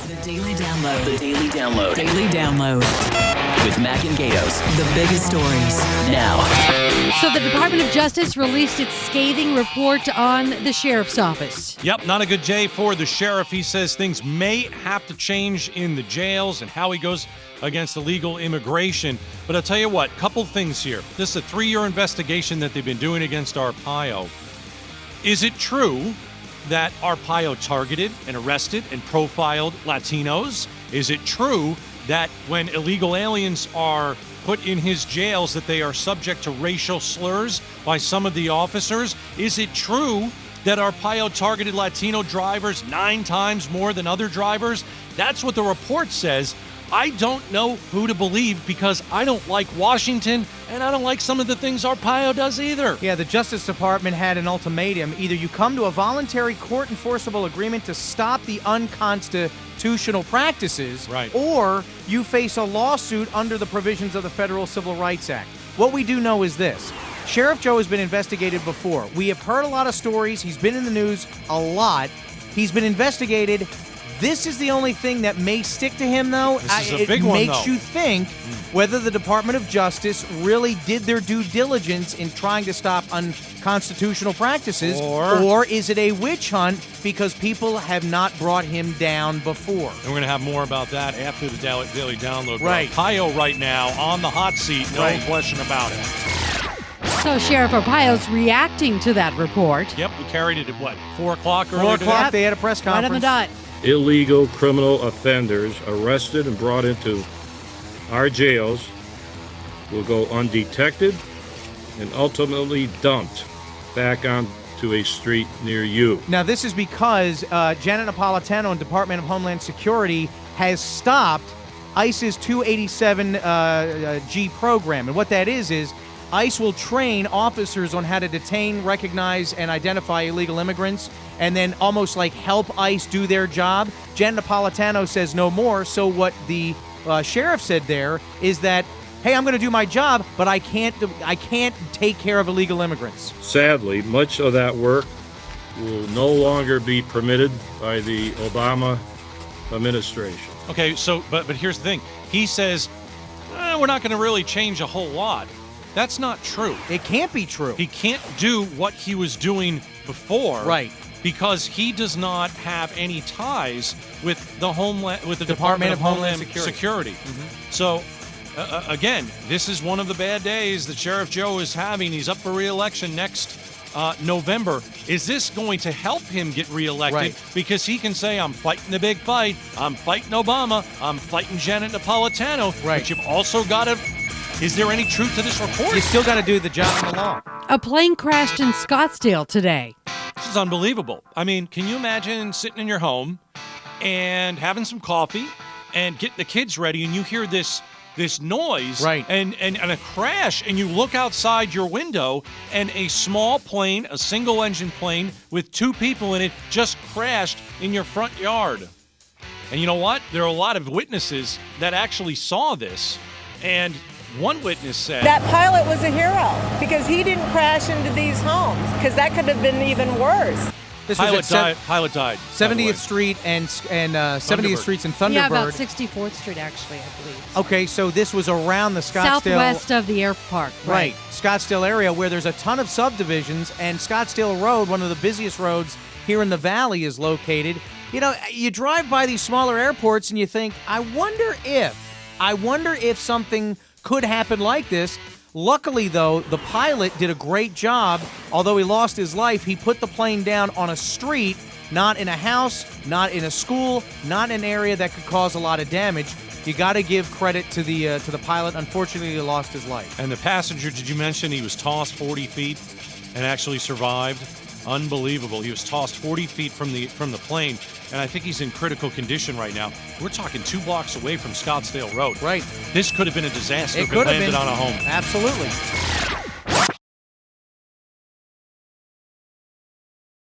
The Daily Download. The Daily Download. Daily Download. With Mac and Gaydos. The biggest stories now. So the Department of Justice released its scathing report on the sheriff's office. Yep, not a good day for the sheriff. He says things may have to change in the jails and how he goes against illegal immigration. But I'll tell you what, couple things here. This is a 3-year investigation that they've been doing against Arpaio. Is it true that Arpaio targeted and arrested and profiled Latinos? Is it true that when illegal aliens are put in his jails that they are subject to racial slurs by some of the officers? Is it true that Arpaio targeted Latino drivers 9 times more than other drivers? That's what the report says. I don't know who to believe because I don't like Washington and I don't like some of the things Arpaio does either. Yeah, the Justice Department had an ultimatum. Either you come to a voluntary court enforceable agreement to stop the unconstitutional practices, right, or you face a lawsuit under the provisions of the Federal Civil Rights Act. What we do know is this. Sheriff Joe has been investigated before. We have heard a lot of stories. He's been in the news a lot. He's been investigated. This is the only thing that may stick to him, though. This is a big one, though. It makes you think whether the Department of Justice really did their due diligence in trying to stop unconstitutional practices, or is it a witch hunt because people have not brought him down before? And we're going to have more about that after the Daily Download. Right. Arpaio right now on the hot seat, no question about it. So Sheriff Arpaio's reacting to that report. Yep, we carried it at what, 4 o'clock earlier 4 o'clock, Yep. they had a press conference. Right on the dot. Illegal criminal offenders arrested and brought into our jails will go undetected and ultimately dumped back onto a street near you. Now, this is because Janet Napolitano and Department of Homeland Security has stopped ICE's 287G program. And what that is ICE will train officers on how to detain, recognize, and identify illegal immigrants, and then almost like help ICE do their job. Janet Napolitano says no more. So what the sheriff said there is that, hey, I'm going to do my job, but I can't take care of illegal immigrants. Sadly, much of that work will no longer be permitted by the Obama administration. Okay, so but here's the thing. He says we're not going to really change a whole lot. That's not true. It can't be true. He can't do what he was doing before, right? Because he does not have any ties with the Department of Homeland Security. Mm-hmm. So, again, this is one of the bad days that Sheriff Joe is having. He's up for re-election next November. Is this going to help him get reelected? Right. Because he can say, I'm fighting the big fight. I'm fighting Obama. I'm fighting Janet Napolitano. Right. But you've also got to... Is there any truth to this report? You still got to do the job of the law. A plane crashed in Scottsdale today. This is unbelievable. I mean, can you imagine sitting in your home and having some coffee and getting the kids ready and you hear this noise and a crash and you look outside your window and a small plane, a single engine plane with 2 people in it just crashed in your front yard. And you know what? There are a lot of witnesses that actually saw this, and one witness said that pilot was a hero because he didn't crash into these homes because that could have been even worse. Pilot died. 70th Street and 70th Streets and Thunderbird. Yeah, about 64th Street, actually, I believe. Okay, so this was around the Scottsdale... Southwest of the airport. Right, Scottsdale area where there's a ton of subdivisions, and Scottsdale Road, one of the busiest roads here in the valley, is located. You know, you drive by these smaller airports and you think, I wonder if something could happen like this. Luckily, though, the pilot did a great job. Although he lost his life, he put the plane down on a street, not in a house, not in a school, not in an area that could cause a lot of damage. You got to give credit to the pilot. Unfortunately, he lost his life. And the passenger, did you mention he was tossed 40 feet and actually survived? Unbelievable. He was tossed 40 feet from the plane, and I think he's in critical condition right now. We're talking 2 blocks away from Scottsdale Road. Right. This could have been a disaster It if it could have landed been on a home. Absolutely.